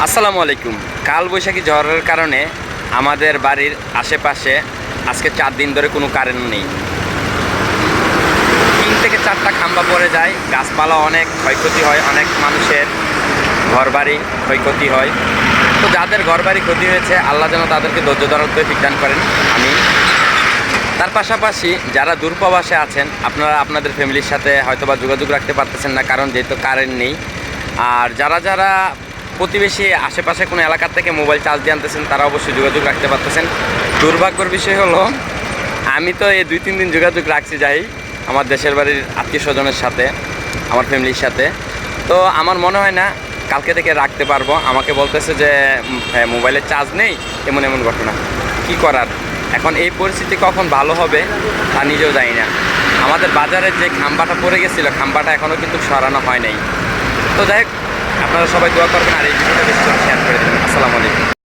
আসসালামু আলাইকুম। কালবৈশাখী ঝড়ের কারণে আমাদের বাড়ির আশেপাশে আজকে 4 দিন ধরে কোনো কারেন্ট নেই। 3 থেকে 4টা খাম্বা পড়ে যায়, গাছপালা অনেক ক্ষয়ক্ষতি হয়, অনেক মানুষের ঘরবাড়ি ক্ষয়ক্ষতি হয়। তো যাদের ঘরবাড়ি ক্ষতি হয়েছে আল্লাহ যেন তাদেরকে ধৈর্য ধারণ করে দান করেন, আমি। তার পাশাপাশি যারা দূরপ্রবাসে আছেন, আপনারা আপনাদের ফ্যামিলির সাথে হয়তোবা যোগাযোগ রাখতে পারতেছেন না, কারণ যেহেতু কারেন্ট নেই। আর যারা যারা প্রতিবেশী আশেপাশে কোনো এলাকা থেকে মোবাইল চার্জ দিয়ে আনতেছেন, তারা অবশ্যই যোগাযোগ রাখতে পারতেছেন। দুর্ভাগ্যের বিষয় হলো আমি তো এই 2-3 দিন যোগাযোগ রাখছি যাই আমার দেশের বাড়ির আত্মীয় স্বজনের সাথে, আমার ফ্যামিলির সাথে। তো আমার মনে হয় না কালকে থেকে রাখতে পারবো। আমাকে বলতেছে যে মোবাইলের চার্জ নেই, এমন এমন ঘটনা। কি করার, এখন এই পরিস্থিতি কখন ভালো হবে তা নিজেও জানি না। আমাদের বাজারে যে খাম্বাটা পড়ে গেছিলো, খাম্বাটা এখনও কিন্তু সরানো হয় নাই। তো যাই হোক, আপনারা সবাই দোয়া করবেন আর এই ভিডিওটা